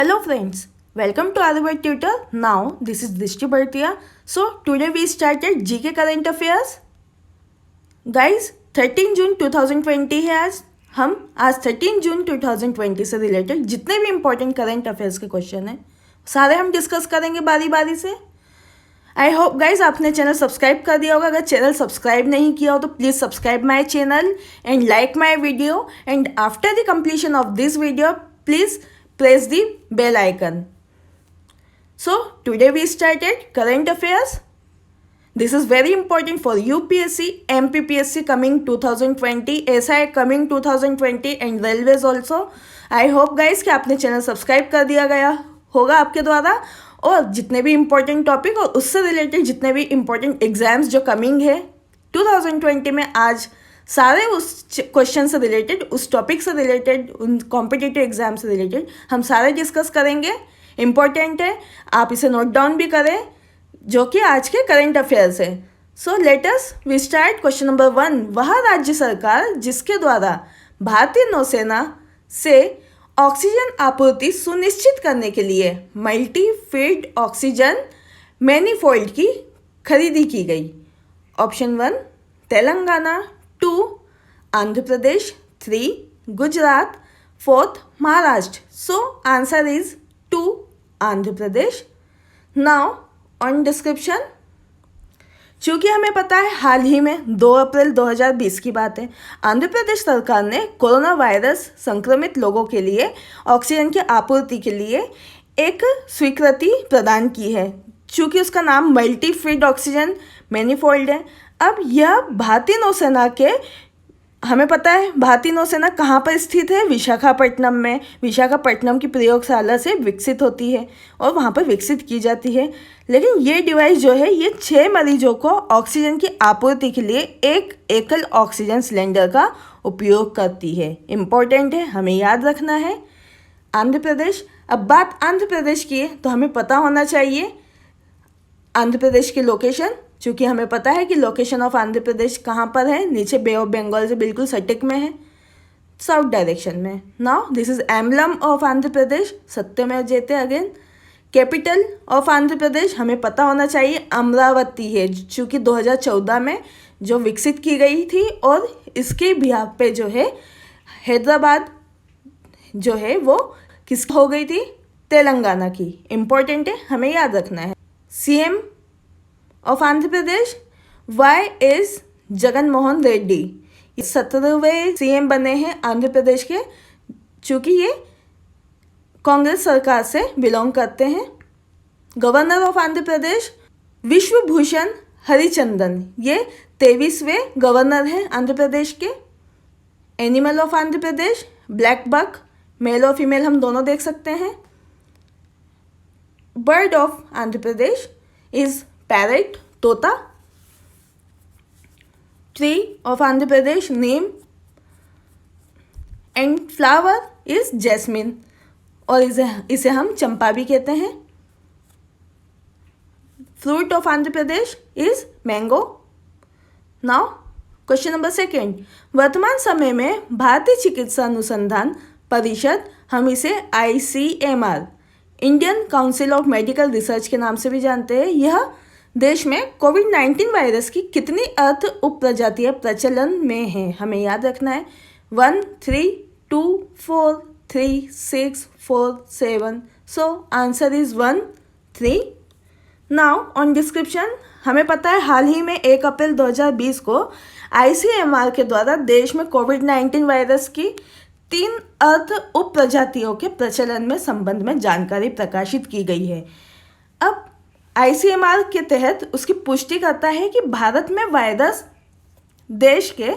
Hello friends, welcome to Arabic Tutor. Now this is Drishti Bhartiya. So today we started GK Current Affairs. Guys, 13 जून 2020 है आज 13 जून 2020 से related जितने भी important current affairs के question हैं सारे हम डिस्कस करेंगे बारी बारी से। आई होप गाइज आपने चैनल सब्सक्राइब कर दिया होगा। अगर चैनल सब्सक्राइब नहीं किया हो तो please subscribe my channel and like my video and after the completion of this video please press the bell icon. So today we started current affairs. This is very important for UPSC, MPPSC coming 2020, SI coming 2020 and railways also. I hope guys कि आपने channel subscribe कर दिया गया होगा आपके द्वारा और जितने भी इम्पोर्टेंट टॉपिक और उससे रिलेटेड जितने भी इम्पोर्टेंट एग्जाम्स जो कमिंग है 2020 में आज सारे उस क्वेश्चन से रिलेटेड उस टॉपिक से रिलेटेड उन कॉम्पिटिटिव एग्जाम से रिलेटेड हम सारे डिस्कस करेंगे। इम्पॉर्टेंट है, आप इसे नोट डाउन भी करें जो कि आज के करंट अफेयर्स है। So let us we start. Question number 1, वह राज्य सरकार जिसके द्वारा भारतीय नौसेना से ऑक्सीजन आपूर्ति सुनिश्चित करने के लिए मल्टी फील्ड ऑक्सीजन मैनीफोल्ड की खरीदी की गई। Option 1 Telangana, 2 Andhra Pradesh, 3 Gujarat, 4 Maharashtra. So answer is 2 Andhra Pradesh. Now on description, चूँकि हमें पता है हाल ही में 2 अप्रैल 2020 की बात है, आंध्र प्रदेश सरकार ने कोरोना वायरस संक्रमित लोगों के लिए ऑक्सीजन की आपूर्ति के लिए एक स्वीकृति प्रदान की है, चूँकि उसका नाम मल्टी फील्ड ऑक्सीजन मैनीफोल्ड है। अब यह भारतीय नौसेना के, हमें पता है भारतीय नौसेना कहाँ पर स्थित है, विशाखापट्टनम में। विशाखापट्टनम की प्रयोगशाला से विकसित होती है और वहाँ पर विकसित की जाती है। लेकिन ये डिवाइस जो है ये 6 मरीजों को ऑक्सीजन की आपूर्ति के लिए एक एकल ऑक्सीजन सिलेंडर का उपयोग करती है। इम्पोर्टेंट है, हमें याद रखना है। आंध्र प्रदेश, अब बात आंध्र प्रदेश की है तो हमें पता होना चाहिए आंध्र प्रदेश की लोकेशन, चूँकि हमें पता है कि लोकेशन ऑफ आंध्र प्रदेश कहाँ पर है, नीचे बे ऑफ बंगाल से बिल्कुल सटिक में है, साउथ डायरेक्शन में। Now this is emblem of Andhra Pradesh, Satyameva Jayate again. Capital of Andhra Pradesh हमें पता होना चाहिए अमरावती है, चूँकि 2014 में जो विकसित की गई थी और इसके बिहाफ पे जो है हैदराबाद जो है वो किस हो गई थी, तेलंगाना की। इम्पोर्टेंट है, हमें याद रखना है। CM of Andhra Pradesh Y is Jagan Mohan Reddy, 17वें CM बने हैं आंध्र प्रदेश के, चूँकि ये कांग्रेस सरकार से बिलोंग करते हैं। गवर्नर ऑफ आंध्र प्रदेश विश्वभूषण हरिचंदन, ये 23वें गवर्नर हैं आंध्र प्रदेश के। Animal of Andhra Pradesh black buck, male और फीमेल हम दोनों देख सकते हैं। Bird of Andhra Pradesh is parrot, तोता। Tree of Andhra Pradesh neem and flower is jasmine, और इसे हम चंपा भी कहते हैं। Fruit of Andhra Pradesh is mango. Now question number 2, वर्तमान समय में भारतीय चिकित्सा अनुसंधान परिषद, हम इसे ICMR Indian council of medical research के नाम से भी जानते हैं, यह देश में कोविड-19 वायरस की कितनी अर्थ उप प्रजातियाँ प्रचलन में हैं, हमें याद रखना है। 1, 3, 2, 4, 3, 6, 4, 7। सो answer is 1, 3। Now on description, हमें पता है हाल ही में 1 अप्रैल 2020 को ICMR के द्वारा देश में कोविड-19 वायरस की 3 अर्थ उप प्रजातियों के प्रचलन में संबंध में जानकारी प्रकाशित की गई है। अब ICMR के तहत उसकी पुष्टि करता है कि भारत में वायरस देश के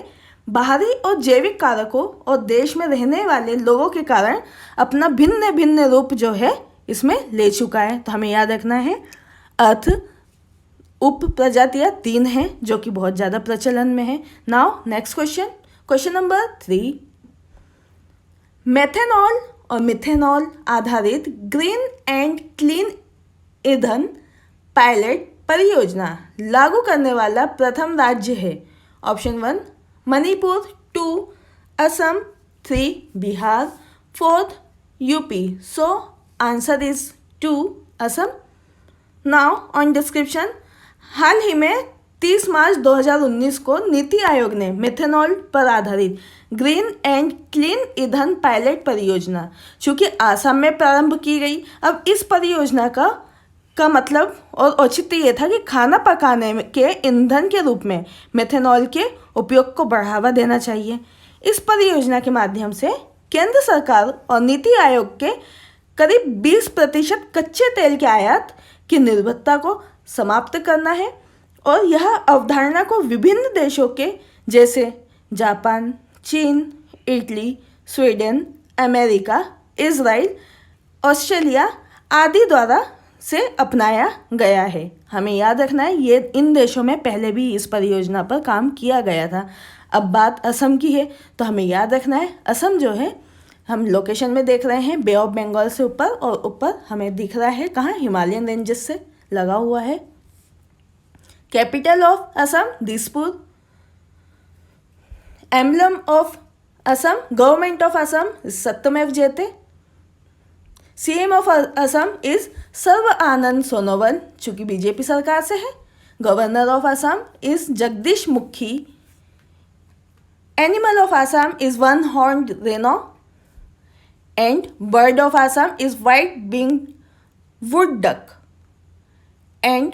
बाहरी और जैविक कारकों और देश में रहने वाले लोगों के कारण अपना भिन्न भिन्न रूप जो है इसमें ले चुका है। तो हमें याद रखना है अर्थ उप प्रजातियाँ 3 हैं जो कि बहुत ज़्यादा प्रचलन में है। Now next question, question number 3, methanol और मिथेनॉल आधारित ग्रीन एंड क्लीन ईंधन पायलट परियोजना लागू करने वाला प्रथम राज्य है। Option 1 Manipur, 2 Assam, 3 Bihar, 4 UP. So answer is 2 Assam. Now on description, हाल ही में 30 मार्च 2019 को नीति आयोग ने मिथेनॉल पर आधारित ग्रीन एंड क्लीन ईंधन पायलट परियोजना चूँकि आसाम में प्रारंभ की गई, अब इस परियोजना का मतलब और औचित्य ये था कि खाना पकाने के ईंधन के रूप में मिथेनॉल के उपयोग को बढ़ावा देना चाहिए। इस परियोजना के माध्यम से केंद्र सरकार और नीति आयोग के करीब 20% कच्चे तेल के आयात की निर्भरता को समाप्त करना है और यह अवधारणा को विभिन्न देशों के जैसे जापान, चीन, Italy, Sweden, America, Israel, Australia आदि द्वारा से अपनाया गया है। हमें याद रखना है ये इन देशों में पहले भी इस परियोजना पर काम किया गया था। अब बात असम की है तो हमें याद रखना है असम जो है, हम लोकेशन में देख रहे हैं बे ऑफ बंगाल से ऊपर, और ऊपर हमें दिख रहा है कहाँ, हिमालयन रेंजेस से लगा हुआ है। Capital of Assam Dispur. Emblem of Assam, government of Assam Satyameva Jayate. CM of Assam is Sarbananda Sonowal, चूँकि बीजेपी सरकार से है। Governor of Assam is Jagdish Mukhi. Animal of Assam is one horned rhino and bird of Assam is white winged wood duck and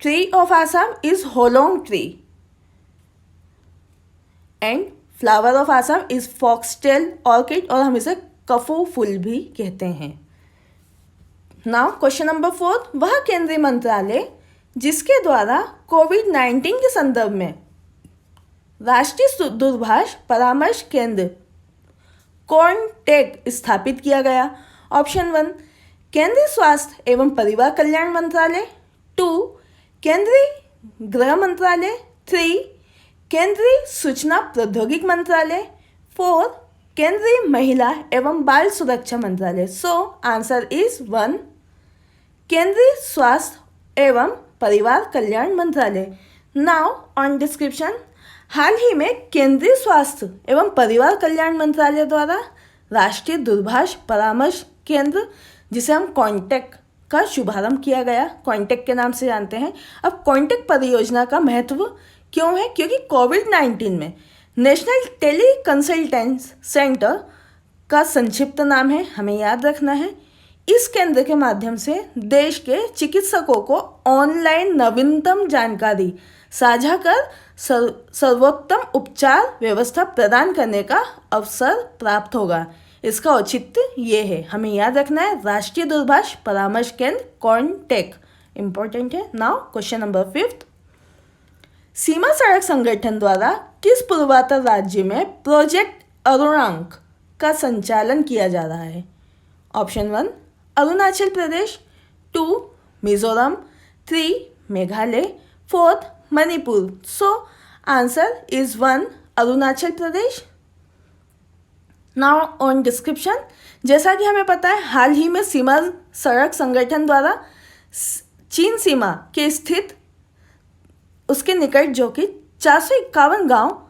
tree of Assam is Hollong tree and flower of Assam is foxtail orchid, और हम इसे कफू फूल भी कहते हैं। नाउ क्वेश्चन नंबर 4, वह केंद्रीय मंत्रालय जिसके द्वारा कोविड-19 के संदर्भ में राष्ट्रीय दूरभाष परामर्श केंद्र कॉन्टेक्ट स्थापित किया गया। ऑप्शन 1 केंद्रीय स्वास्थ्य एवं परिवार कल्याण मंत्रालय, 2 केंद्रीय गृह मंत्रालय, 3 केंद्रीय सूचना प्रौद्योगिकी मंत्रालय, 4 केंद्रीय महिला एवं बाल सुरक्षा मंत्रालय। सो आंसर इज 1 केंद्रीय स्वास्थ्य एवं परिवार कल्याण मंत्रालय। नाउ ऑन डिस्क्रिप्शन, हाल ही में केंद्रीय स्वास्थ्य एवं परिवार कल्याण मंत्रालय द्वारा राष्ट्रीय दूरभाष परामर्श केंद्र, जिसे हम कॉन्टेक्ट का शुभारंभ किया गया, कॉन्टेक्ट के नाम से जानते हैं। अब कॉन्टेक्ट परियोजना का महत्व क्यों है? क्योंकि कोविड-19 में नेशनल टेली कंसल्टेंस सेंटर का संक्षिप्त नाम है, हमें याद रखना है। इस केंद्र के माध्यम से देश के चिकित्सकों को ऑनलाइन नवीनतम जानकारी साझा कर सर्वोत्तम उपचार व्यवस्था प्रदान करने का अवसर प्राप्त होगा। इसका औचित्य ये है, हमें याद रखना है, राष्ट्रीय दूरभाष परामर्श केंद्र कॉन्टेक्ट इंपॉर्टेंट है। नाउ क्वेश्चन नंबर 5, सीमा सड़क संगठन द्वारा किस पूर्वोत्तर राज्य में प्रोजेक्ट अरुणांक का संचालन किया जा रहा है? Option 1 Arunachal Pradesh, 2 Mizoram, 3 Meghalaya, 4 Manipur. So answer is 1 Arunachal Pradesh. Now on description, जैसा कि हमें पता है हाल ही में सीमा सड़क संगठन द्वारा चीन सीमा के स्थित उसके निकट जो कि 451 गांव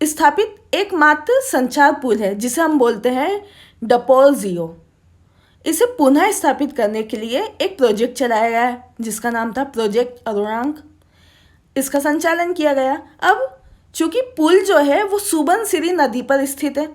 स्थापित एकमात्र संचार पुल है, जिसे हम बोलते हैं डपोल-जियो। इसे पुनः स्थापित करने के लिए एक प्रोजेक्ट चलाया गया है जिसका नाम था प्रोजेक्ट अरुणांक। इसका संचालन किया गया। अब चूंकि पुल जो है वो सुबनसिरी नदी पर स्थित है,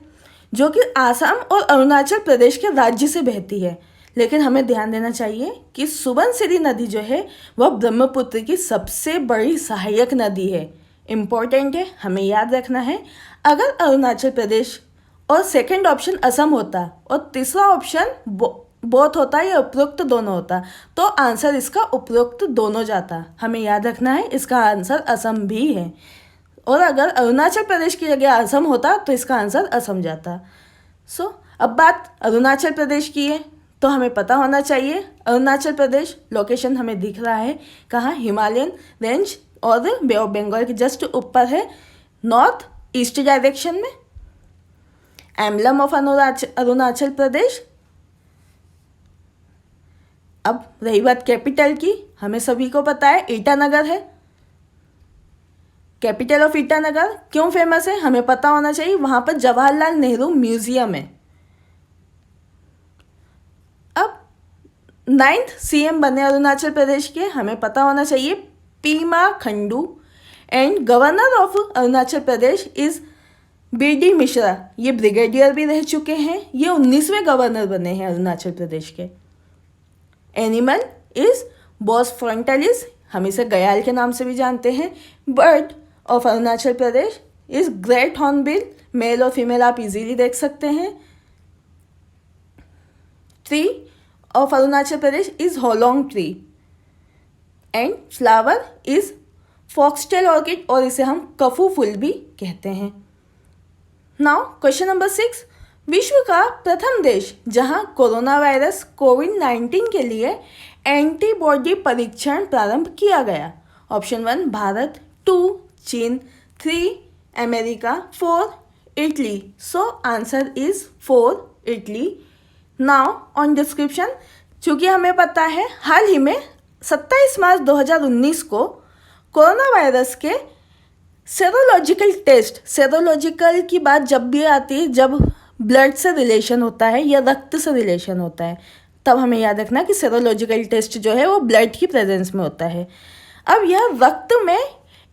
जो कि आसाम और अरुणाचल प्रदेश के राज्य से बहती है, लेकिन हमें ध्यान देना चाहिए कि सुबनसिरी नदी जो है वह ब्रह्मपुत्र की सबसे बड़ी सहायक नदी है। इम्पोर्टेंट है, हमें याद रखना है। अगर अरुणाचल प्रदेश और सेकंड ऑप्शन असम होता और तीसरा ऑप्शन बोथ होता या उपरोक्त दोनों होता, तो आंसर इसका उपरोक्त दोनों जाता। हमें याद रखना है इसका आंसर असम भी है, और अगर अरुणाचल प्रदेश की जगह असम होता तो इसका आंसर असम जाता। सो अब बात अरुणाचल प्रदेश की है, तो हमें पता होना चाहिए अरुणाचल प्रदेश लोकेशन हमें दिख रहा है कहाँ, हिमालयन रेंज और बे ऑफ बंगाल के जस्ट ऊपर है, नॉर्थ ईस्ट डायरेक्शन में। एम्बलम ऑफ अरुणाचल प्रदेश। अब रही बात कैपिटल की, हमें सभी को पता है ईटानगर है। कैपिटल ऑफ ईटानगर क्यों फेमस है हमें पता होना चाहिए, वहाँ पर जवाहरलाल नेहरू म्यूजियम है। 9th CM बने अरुणाचल प्रदेश के, हमें पता होना चाहिए, Pima Khandu. And governor of Arunachal Pradesh is BD Mishra. ये ब्रिगेडियर भी रह चुके हैं, ये 19वें गवर्नर बने हैं अरुणाचल प्रदेश के। एनिमल इज बॉस फ्रंटालिस, हम इसे गयाल के नाम से भी जानते हैं। Bird of Arunachal Pradesh is great hornbill, male और फीमेल आप इजीली देख सकते हैं। Tree of Arunachal Pradesh is Hollong tree. And flower is foxtail orchid, और इसे हम कफू फूल भी कहते हैं। नाउ क्वेश्चन नंबर 6, विश्व का प्रथम देश जहां कोरोना वायरस कोविड-19 के लिए एंटीबॉडी परीक्षण प्रारंभ किया गया। ऑप्शन 1 भारत, 2 चीन, 3 America, 4 Italy. So answer is 4 Italy. Now on description, चूँकि हमें पता है हाल ही में 27 मार्च 2019 को कोरोना वायरस के सेरोलॉजिकल टेस्ट, सेरोलॉजिकल की बात जब भी आती है जब ब्लड से रिलेशन होता है या रक्त से रिलेशन होता है, तब हमें याद रखना कि सेरोलॉजिकल टेस्ट जो है वो ब्लड की प्रेजेंस में होता है। अब यह रक्त में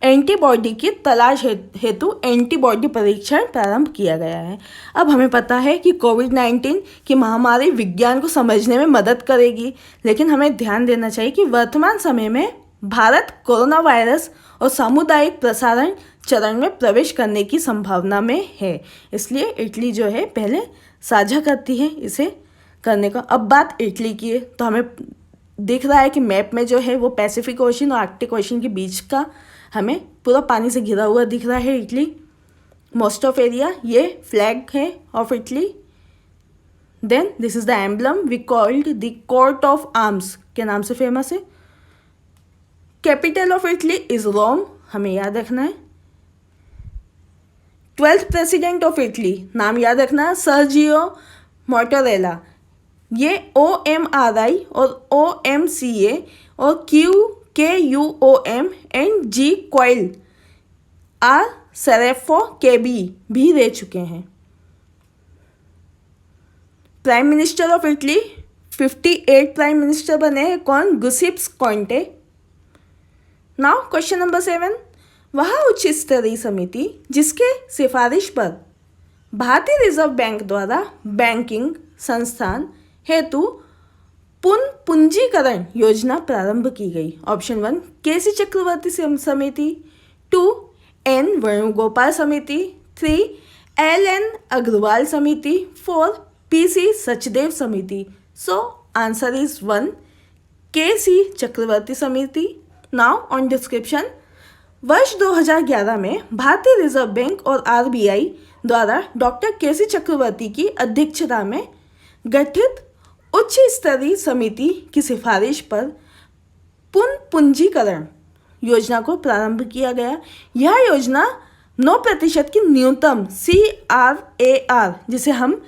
एंटीबॉडी की तलाश हेतु एंटीबॉडी परीक्षण प्रारंभ किया गया है। अब हमें पता है कि कोविड-19 की महामारी विज्ञान को समझने में मदद करेगी, लेकिन हमें ध्यान देना चाहिए कि वर्तमान समय में भारत कोरोना वायरस और सामुदायिक प्रसारण चरण में प्रवेश करने की संभावना में है, इसलिए इटली जो है पहले साझा करती है इसे करने का। अब बात इटली की है तो हमें दिख रहा है कि मैप में जो है वो पैसिफिक ओशन और आर्कटिक ओशन के बीच का हमें पूरा पानी से घिरा हुआ दिख रहा है इटली, मोस्ट ऑफ एरिया। ये फ्लैग है of Italy. Then this is the emblem we called the court of arms के नाम से फेमस है। Capital of Italy is Rome, हमें याद रखना है। 12th प्रेसिडेंट ऑफ इटली, नाम याद रखना, सर्जियो मोटोरेला। ये OMRI और OMCA और QKUOM एंड G क्वाइल आर सेरेफो KB भी रह चुके हैं। Prime minister of Italy 58 prime minister बने हैं, कौन? Giuseppe Conte. Now question number 7, वह उच्च स्तरीय समिति जिसके सिफारिश पर भारतीय रिजर्व बैंक द्वारा बैंकिंग संस्थान हेतु पुनर्पूंजीकरण योजना प्रारंभ की गई। ऑप्शन 1 KC चक्रवर्ती समिति, 2 N वेणुगोपाल समिति, 3 LN अग्रवाल समिति, 4 PC सचदेव समिति। सो आंसर इज 1 KC चक्रवर्ती समिति। नाउ ऑन डिस्क्रिप्शन, वर्ष 2011 में भारतीय रिजर्व बैंक और RBI द्वारा डॉक्टर KC चक्रवर्ती की अध्यक्षता में गठित उच्च स्तरीय समिति की सिफारिश पर पुनर्पूंजीकरण योजना को प्रारंभ किया गया। यह योजना 9% की न्यूनतम CRAR, जिसे हम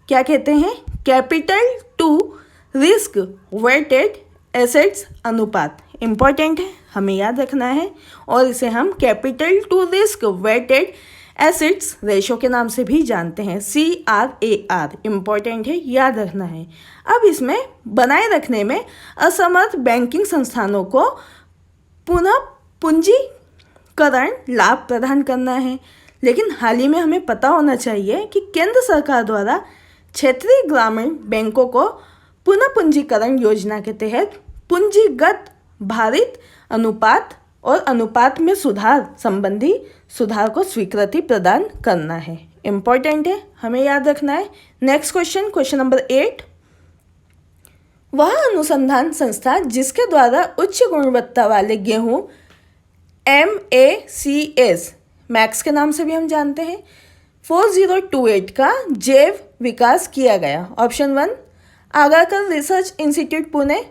क्या कहते हैं, capital to risk weighted assets अनुपात, इम्पॉर्टेंट है, हमें याद रखना है, और इसे हम capital to risk weighted assets ratio के नाम से भी जानते हैं, CRAR, इम्पॉर्टेंट है, याद रखना है। अब इसमें बनाए रखने में असमर्थ बैंकिंग संस्थानों को पुनः पूंजीकरण लाभ प्रदान करना है। लेकिन हाल ही में हमें पता होना चाहिए कि केंद्र सरकार द्वारा क्षेत्रीय ग्रामीण बैंकों को पुनः पूंजीकरण योजना के तहत पूंजीगत भारित अनुपात और अनुपात में सुधार संबंधी सुधार को स्वीकृति प्रदान करना है, इम्पॉर्टेंट है, हमें याद रखना है। नेक्स्ट क्वेश्चन, क्वेश्चन नंबर 8, वह अनुसंधान संस्था जिसके द्वारा उच्च गुणवत्ता वाले गेहूं MACS, मैक्स के नाम से भी हम जानते हैं, 4028 का जैव विकास किया गया। Option 1 Agharkar research institute Pune,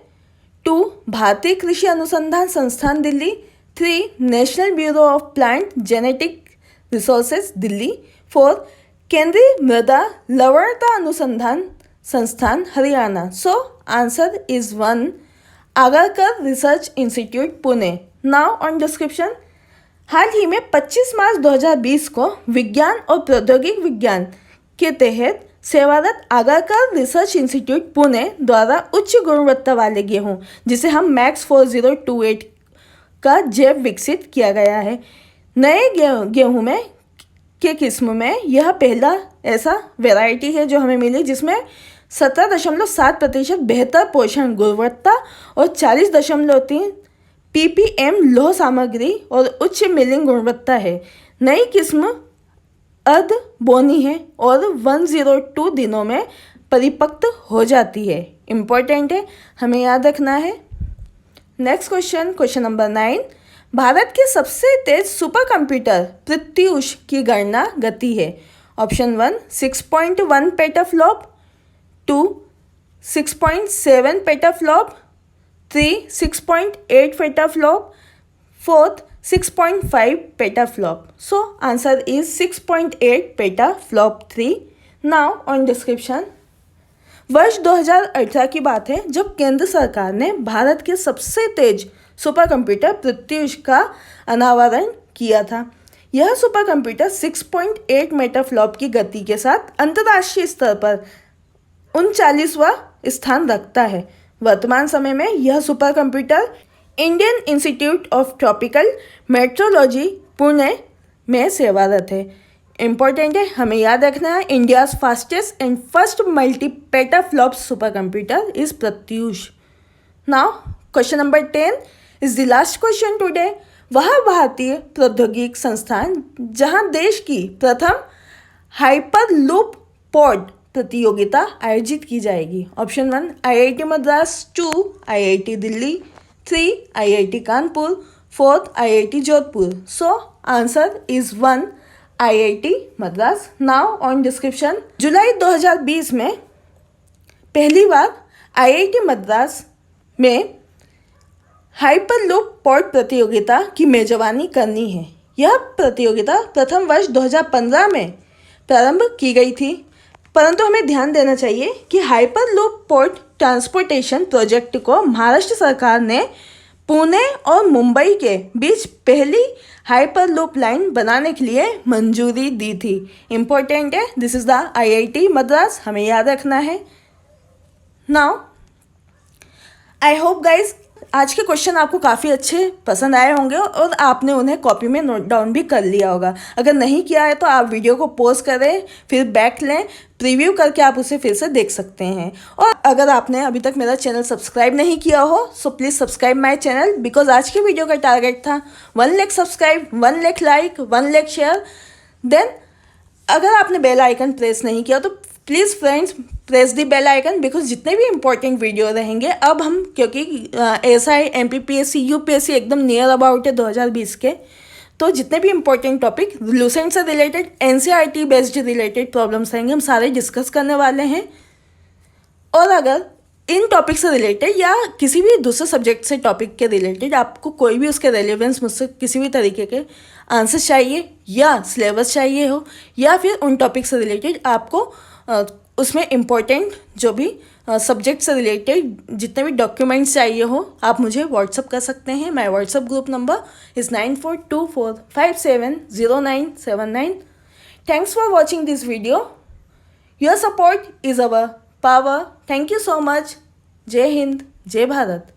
2 भारतीय कृषि अनुसंधान संस्थान Delhi, 3 national bureau of plant genetic resources Delhi, 4 केंद्रीय मृदा लवणता अनुसंधान संस्थान Haryana. So answer is 1 Agharkar research institute Pune. Now on description, हाल ही में 25 मार्च 2020 को विज्ञान और प्रौद्योगिक विज्ञान के तहत सेवारत आगारकर रिसर्च इंस्टीट्यूट पुणे द्वारा उच्च गुणवत्ता वाले गेहूँ जिसे हम मैक्स 4028 का जैव विकसित किया गया है। नए गेहूँ में के किस्म में यह पहला ऐसा वैरायटी है जो हमें मिली जिसमें 17.7% बेहतर पोषण गुणवत्ता और 40.3 ppm लौह सामग्री और उच्च मिलिंग गुणवत्ता है। नई किस्म अर्ध बोनी है और 102 दिनों में परिपक्व हो जाती है। इम्पोर्टेंट है, हमें याद रखना है। Next question number 9। भारत के सबसे तेज सुपर कंप्यूटर प्रत्यूष की गणना गति है। Option 1 6.1 petaflop, 2 6.7 petaflop, 3 6.8 petaflop, 4 6.5 petaflop. So answer is 6.8 petaflop 3। Now on description. वर्ष 2018 की बात है जब केंद्र सरकार ने भारत के सबसे तेज सुपर कंप्यूटर प्रत्यूष का अनावरण किया था। यह सुपर कंप्यूटर 6.8 मेटाफ्लॉप की गति के साथ अंतर्राष्ट्रीय स्तर पर 39वां स्थान रखता है। वर्तमान समय में यह super computer Indian institute of tropical metrology Pune में सेवारत है। इम्पोर्टेंट है, हमें याद रखना है। India's fastest and first multi petaflop super computer is Pratyush. Now question number 10 is the last question today. वह भारतीय प्रौद्योगिकी संस्थान जहां देश की प्रथम हाइपरलूप पॉड प्रतियोगिता आयोजित की जाएगी। Option 1 IIT Madras, 2 IIT Delhi, 3 IIT Kanpur, 4 IIT Jodhpur. So answer is 1 IIT Madras. Now on description. जुलाई 2020 में पहली बार IIT मद्रास में हाइपरलूप पॉड प्रतियोगिता की मेजबानी करनी है। यह प्रतियोगिता प्रथम वर्ष 2015 में प्रारंभ की गई थी, परंतु हमें ध्यान देना चाहिए कि हाइपरलूप पॉड ट्रांसपोर्टेशन प्रोजेक्ट को महाराष्ट्र सरकार ने पुणे और मुंबई के बीच पहली हाइपरलूप लाइन बनाने के लिए मंजूरी दी थी। इम्पोर्टेंट है, this is the IIT Madras, हमें याद रखना है। नाउ आई होप गाइज आज के क्वेश्चन आपको काफ़ी अच्छे पसंद आए होंगे और आपने उन्हें कॉपी में नोट डाउन भी कर लिया होगा। अगर नहीं किया है तो आप वीडियो को पॉज करें, फिर बैक लें, प्रीव्यू करके आप उसे फिर से देख सकते हैं। और अगर आपने अभी तक मेरा चैनल सब्सक्राइब नहीं किया हो so please subscribe my channel, because आज के वीडियो का टारगेट था 1 lakh subscribe, 1 lakh like, 1 lakh share. Then अगर आपने बेल आइकन प्रेस नहीं किया तो please friends press the bell icon, because जितने भी इंपॉर्टेंट वीडियो रहेंगे अब हम, क्योंकि SI MPPSC UPSC एकदम नियर अबाउट है 2020 के, तो जितने भी इंपॉर्टेंट टॉपिक लूसेंट से related, NCERT based related problems रहेंगे हम सारे डिस्कस करने वाले हैं। और अगर इन टॉपिक से रिलेटेड या किसी भी दूसरे सब्जेक्ट से टॉपिक के रिलेटेड आपको कोई भी उसके रेलेवेंस मुझसे किसी भी तरीके के आंसर चाहिए या सिलेबस चाहिए हो या फिर उन टॉपिक से रिलेटेड आपको उसमें इम्पोर्टेंट जो भी सब्जेक्ट से रिलेटेड जितने भी डॉक्यूमेंट्स चाहिए हो आप मुझे व्हाट्सअप कर सकते हैं। My WhatsApp group number is 9424570979। Thanks for watching this video. Your support is our power. Thank you so much. जय हिंद, जय भारत।